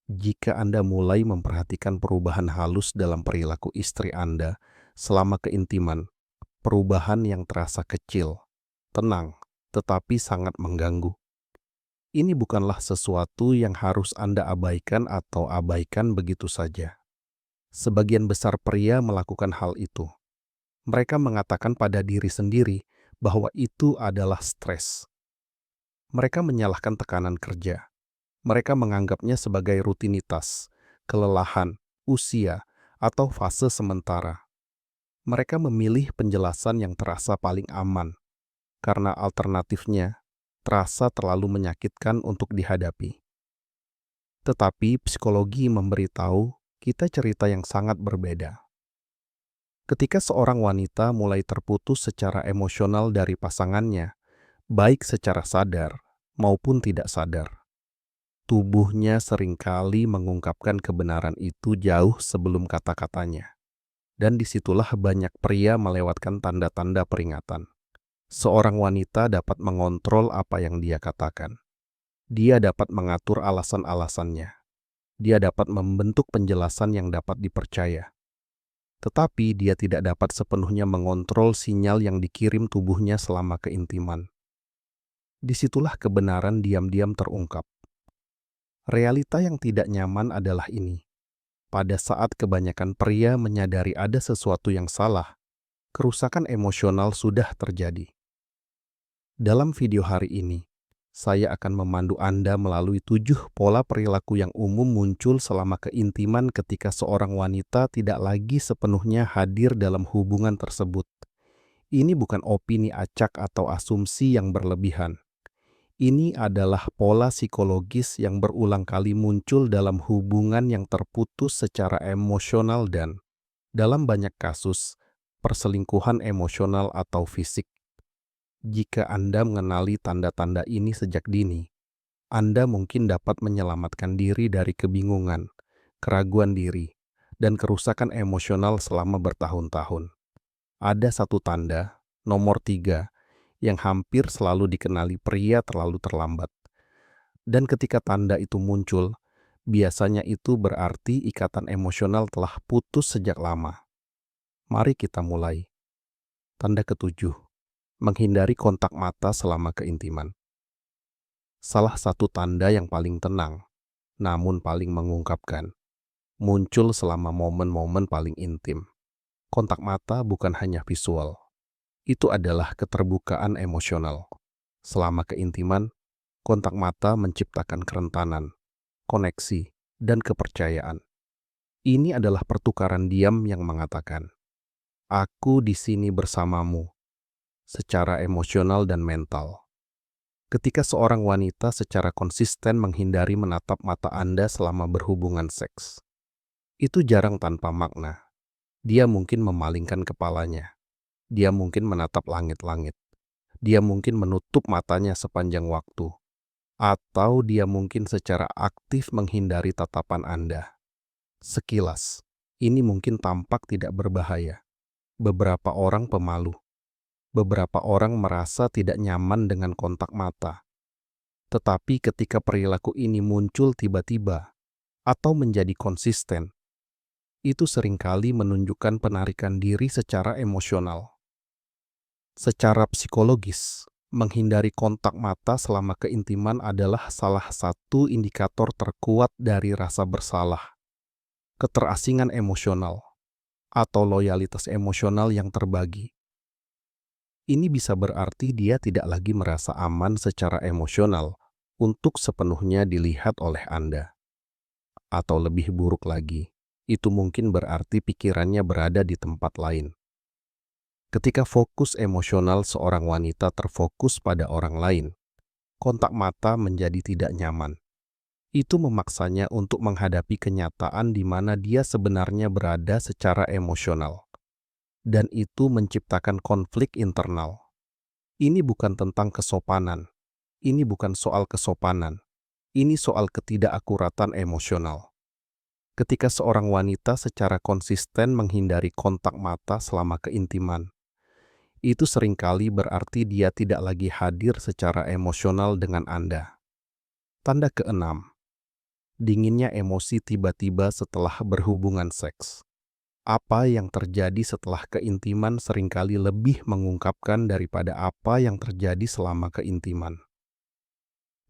Jika Anda mulai memperhatikan perubahan halus dalam perilaku istri Anda selama keintiman, perubahan yang terasa kecil, tenang, tetapi sangat mengganggu. Ini bukanlah sesuatu yang harus Anda abaikan atau abaikan begitu saja. Sebagian besar pria melakukan hal itu. Mereka mengatakan pada diri sendiri bahwa itu adalah stres. Mereka menyalahkan tekanan kerja. Mereka menganggapnya sebagai rutinitas, kelelahan, usia, atau fase sementara. Mereka memilih penjelasan yang terasa paling aman, karena alternatifnya terasa terlalu menyakitkan untuk dihadapi. Tetapi psikologi memberitahu kita cerita yang sangat berbeda. Ketika seorang wanita mulai terputus secara emosional dari pasangannya, baik secara sadar maupun tidak sadar, tubuhnya seringkali mengungkapkan kebenaran itu jauh sebelum kata-katanya. Dan disitulah banyak pria melewatkan tanda-tanda peringatan. Seorang wanita dapat mengontrol apa yang dia katakan. Dia dapat mengatur alasan-alasannya. Dia dapat membentuk penjelasan yang dapat dipercaya. Tetapi dia tidak dapat sepenuhnya mengontrol sinyal yang dikirim tubuhnya selama keintiman. Disitulah kebenaran diam-diam terungkap. Realita yang tidak nyaman adalah ini. Pada saat kebanyakan pria menyadari ada sesuatu yang salah, kerusakan emosional sudah terjadi. Dalam video hari ini, saya akan memandu Anda melalui 7 pola perilaku yang umum muncul selama keintiman ketika seorang wanita tidak lagi sepenuhnya hadir dalam hubungan tersebut. Ini bukan opini acak atau asumsi yang berlebihan. Ini adalah pola psikologis yang berulang kali muncul dalam hubungan yang terputus secara emosional dan, dalam banyak kasus, perselingkuhan emosional atau fisik. Jika Anda mengenali tanda-tanda ini sejak dini, Anda mungkin dapat menyelamatkan diri dari kebingungan, keraguan diri, dan kerusakan emosional selama bertahun-tahun. Ada satu tanda, nomor 3, yang hampir selalu dikenali pria terlalu terlambat. Dan ketika tanda itu muncul, biasanya itu berarti ikatan emosional telah putus sejak lama. Mari kita mulai. Tanda ketujuh. Menghindari kontak mata selama keintiman. Salah satu tanda yang paling tenang, namun paling mengungkapkan, muncul selama momen-momen paling intim. Kontak mata bukan hanya visual, itu adalah keterbukaan emosional. Selama keintiman, kontak mata menciptakan kerentanan, koneksi, dan kepercayaan. Ini adalah pertukaran diam yang mengatakan, "Aku di sini bersamamu," secara emosional dan mental. Ketika seorang wanita secara konsisten menghindari menatap mata Anda selama berhubungan seks, itu jarang tanpa makna. Dia mungkin memalingkan kepalanya. Dia mungkin menatap langit-langit. Dia mungkin menutup matanya sepanjang waktu. Atau dia mungkin secara aktif menghindari tatapan Anda. Sekilas, ini mungkin tampak tidak berbahaya. Beberapa orang pemalu. Beberapa orang merasa tidak nyaman dengan kontak mata. Tetapi ketika perilaku ini muncul tiba-tiba atau menjadi konsisten, itu seringkali menunjukkan penarikan diri secara emosional. Secara psikologis, menghindari kontak mata selama keintiman adalah salah satu indikator terkuat dari rasa bersalah, keterasingan emosional, atau loyalitas emosional yang terbagi. Ini bisa berarti dia tidak lagi merasa aman secara emosional untuk sepenuhnya dilihat oleh Anda. Atau lebih buruk lagi, itu mungkin berarti pikirannya berada di tempat lain. Ketika fokus emosional seorang wanita terfokus pada orang lain, kontak mata menjadi tidak nyaman. Itu memaksanya untuk menghadapi kenyataan di mana dia sebenarnya berada secara emosional. Dan itu menciptakan konflik internal. Ini bukan tentang kesopanan. Ini bukan soal kesopanan. Ini soal ketidakakuratan emosional. Ketika seorang wanita secara konsisten menghindari kontak mata selama keintiman, itu seringkali berarti dia tidak lagi hadir secara emosional dengan Anda. Tanda keenam, dinginnya emosi tiba-tiba setelah berhubungan seks. Apa yang terjadi setelah keintiman seringkali lebih mengungkapkan daripada apa yang terjadi selama keintiman.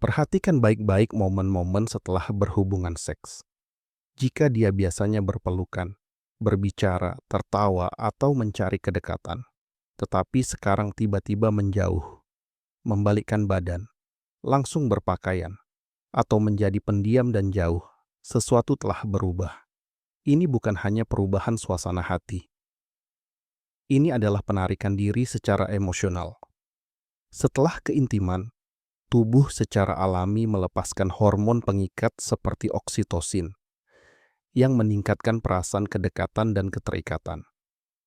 Perhatikan baik-baik momen-momen setelah berhubungan seks. Jika dia biasanya berpelukan, berbicara, tertawa, atau mencari kedekatan, tetapi sekarang tiba-tiba menjauh, membalikkan badan, langsung berpakaian, atau menjadi pendiam dan jauh, sesuatu telah berubah. Ini bukan hanya perubahan suasana hati. Ini adalah penarikan diri secara emosional. Setelah keintiman, tubuh secara alami melepaskan hormon pengikat seperti oksitosin yang meningkatkan perasaan kedekatan dan keterikatan.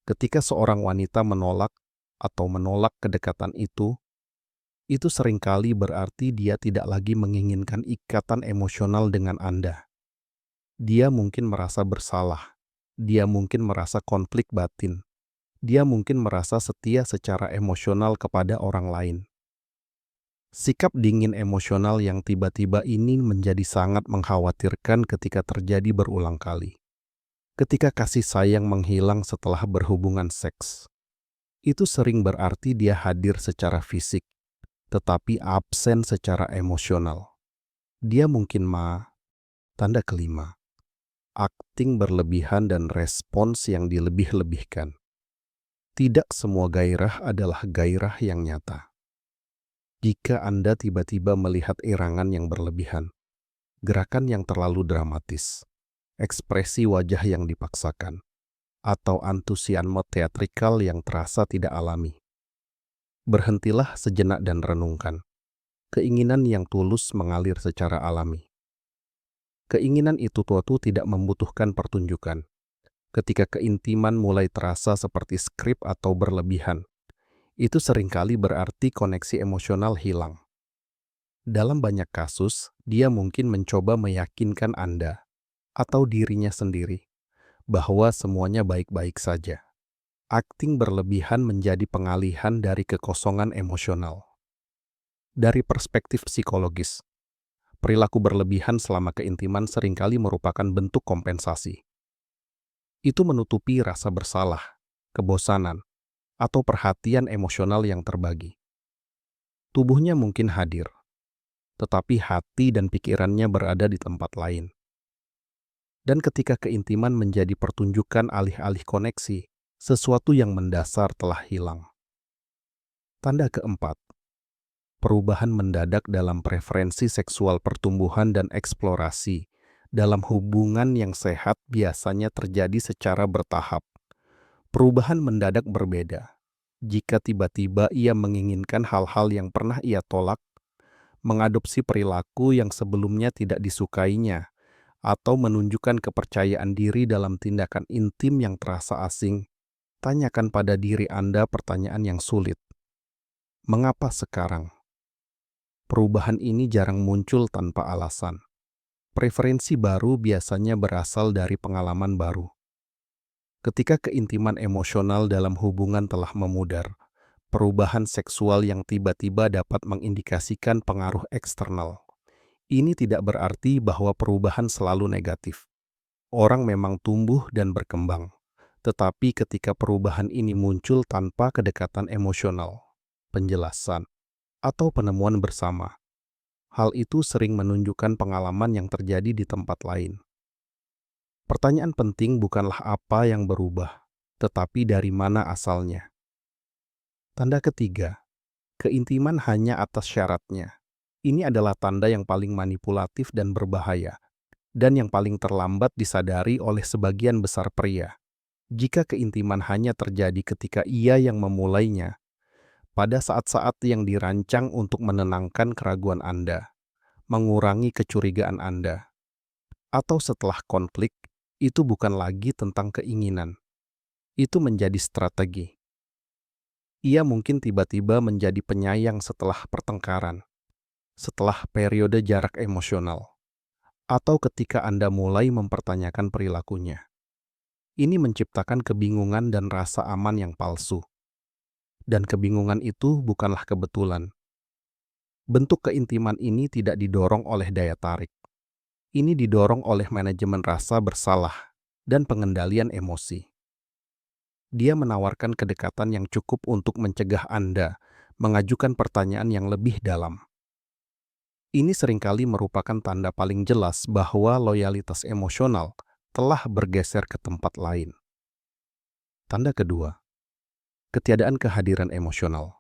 Ketika seorang wanita menolak atau menolak kedekatan itu seringkali berarti dia tidak lagi menginginkan ikatan emosional dengan Anda. Dia mungkin merasa bersalah, dia mungkin merasa konflik batin, dia mungkin merasa setia secara emosional kepada orang lain. Sikap dingin emosional yang tiba-tiba ini menjadi sangat mengkhawatirkan ketika terjadi berulang kali. Ketika kasih sayang menghilang setelah berhubungan seks, itu sering berarti dia hadir secara fisik, tetapi absen secara emosional. Dia mungkin tanda kelima, akting berlebihan dan respons yang dilebih-lebihkan. Tidak semua gairah adalah gairah yang nyata. Jika Anda tiba-tiba melihat irangan yang berlebihan, gerakan yang terlalu dramatis, ekspresi wajah yang dipaksakan, atau antusiasme teatrikal yang terasa tidak alami, berhentilah sejenak dan renungkan. Keinginan yang tulus mengalir secara alami. Keinginan itu tuatu tidak membutuhkan pertunjukan. Ketika keintiman mulai terasa seperti skrip atau berlebihan, itu seringkali berarti koneksi emosional hilang. Dalam banyak kasus, dia mungkin mencoba meyakinkan Anda atau dirinya sendiri bahwa semuanya baik-baik saja. Akting berlebihan menjadi pengalihan dari kekosongan emosional. Dari perspektif psikologis, perilaku berlebihan selama keintiman seringkali merupakan bentuk kompensasi. Itu menutupi rasa bersalah, kebosanan, atau perhatian emosional yang terbagi. Tubuhnya mungkin hadir, tetapi hati dan pikirannya berada di tempat lain. Dan ketika keintiman menjadi pertunjukan alih-alih koneksi, sesuatu yang mendasar telah hilang. Tanda keempat, perubahan mendadak dalam preferensi seksual pertumbuhan dan eksplorasi dalam hubungan yang sehat biasanya terjadi secara bertahap. Perubahan mendadak berbeda jika tiba-tiba ia menginginkan hal-hal yang pernah ia tolak, mengadopsi perilaku yang sebelumnya tidak disukainya, atau menunjukkan kepercayaan diri dalam tindakan intim yang terasa asing. Tanyakan pada diri Anda pertanyaan yang sulit. Mengapa sekarang? Perubahan ini jarang muncul tanpa alasan. Preferensi baru biasanya berasal dari pengalaman baru. Ketika keintiman emosional dalam hubungan telah memudar, perubahan seksual yang tiba-tiba dapat mengindikasikan pengaruh eksternal. Ini tidak berarti bahwa perubahan selalu negatif. Orang memang tumbuh dan berkembang, tetapi ketika perubahan ini muncul tanpa kedekatan emosional, penjelasan, atau penemuan bersama, hal itu sering menunjukkan pengalaman yang terjadi di tempat lain. Pertanyaan penting bukanlah apa yang berubah, tetapi dari mana asalnya. Tanda ketiga, keintiman hanya atas syaratnya. Ini adalah tanda yang paling manipulatif dan berbahaya, dan yang paling terlambat disadari oleh sebagian besar pria. Jika keintiman hanya terjadi ketika ia yang memulainya, pada saat-saat yang dirancang untuk menenangkan keraguan Anda, mengurangi kecurigaan Anda, atau setelah konflik, itu bukan lagi tentang keinginan. Itu menjadi strategi. Ia mungkin tiba-tiba menjadi penyayang setelah pertengkaran, setelah periode jarak emosional, atau ketika Anda mulai mempertanyakan perilakunya. Ini menciptakan kebingungan dan rasa aman yang palsu. Dan kebingungan itu bukanlah kebetulan. Bentuk keintiman ini tidak didorong oleh daya tarik. Ini didorong oleh manajemen rasa bersalah dan pengendalian emosi. Dia menawarkan kedekatan yang cukup untuk mencegah Anda mengajukan pertanyaan yang lebih dalam. Ini seringkali merupakan tanda paling jelas bahwa loyalitas emosional telah bergeser ke tempat lain. Tanda kedua, ketiadaan kehadiran emosional.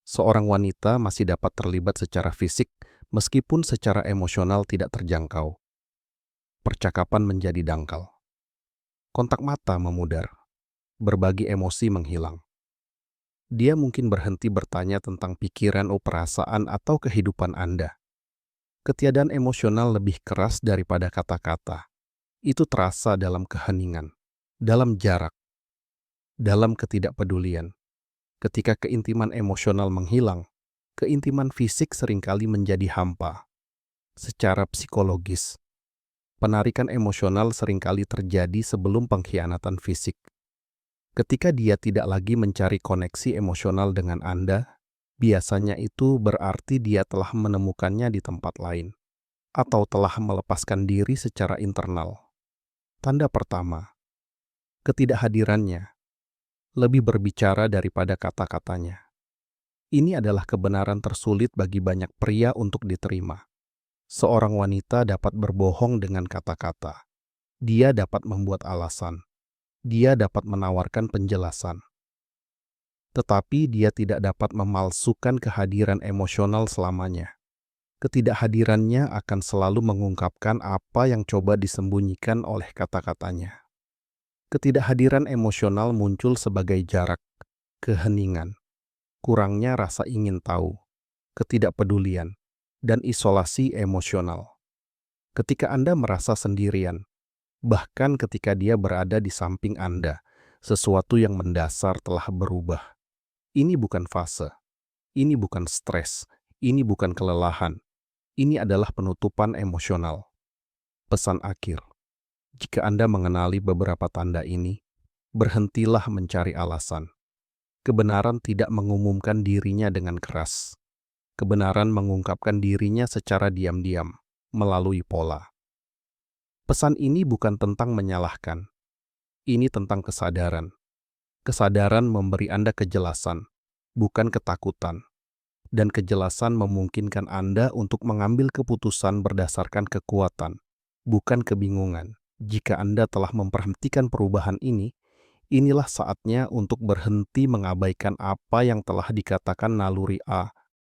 Seorang wanita masih dapat terlibat secara fisik meskipun secara emosional tidak terjangkau. Percakapan menjadi dangkal. Kontak mata memudar. Berbagi emosi menghilang. Dia mungkin berhenti bertanya tentang pikiran, perasaan, atau kehidupan Anda. Ketiadaan emosional lebih keras daripada kata-kata. Itu terasa dalam keheningan, dalam jarak, dalam ketidakpedulian. Ketika keintiman emosional menghilang, keintiman fisik seringkali menjadi hampa. Secara psikologis, penarikan emosional seringkali terjadi sebelum pengkhianatan fisik. Ketika dia tidak lagi mencari koneksi emosional dengan Anda, biasanya itu berarti dia telah menemukannya di tempat lain, atau telah melepaskan diri secara internal. Tanda pertama, ketidakhadirannya lebih berbicara daripada kata-katanya. Ini adalah kebenaran tersulit bagi banyak pria untuk diterima. Seorang wanita dapat berbohong dengan kata-kata. Dia dapat membuat alasan. Dia dapat menawarkan penjelasan. Tetapi dia tidak dapat memalsukan kehadiran emosional selamanya. Ketidakhadirannya akan selalu mengungkapkan apa yang coba disembunyikan oleh kata-katanya. Ketidakhadiran emosional muncul sebagai jarak, keheningan, kurangnya rasa ingin tahu, ketidakpedulian, dan isolasi emosional. Ketika Anda merasa sendirian, bahkan ketika dia berada di samping Anda, sesuatu yang mendasar telah berubah. Ini bukan fase, ini bukan stres, ini bukan kelelahan, ini adalah penutupan emosional. Pesan akhir. Jika Anda mengenali beberapa tanda ini, berhentilah mencari alasan. Kebenaran tidak mengumumkan dirinya dengan keras. Kebenaran mengungkapkan dirinya secara diam-diam, melalui pola. Pesan ini bukan tentang menyalahkan. Ini tentang kesadaran. Kesadaran memberi Anda kejelasan, bukan ketakutan. Dan kejelasan memungkinkan Anda untuk mengambil keputusan berdasarkan kekuatan, bukan kebingungan. Jika Anda telah memperhentikan perubahan ini, inilah saatnya untuk berhenti mengabaikan apa yang telah dikatakan naluri A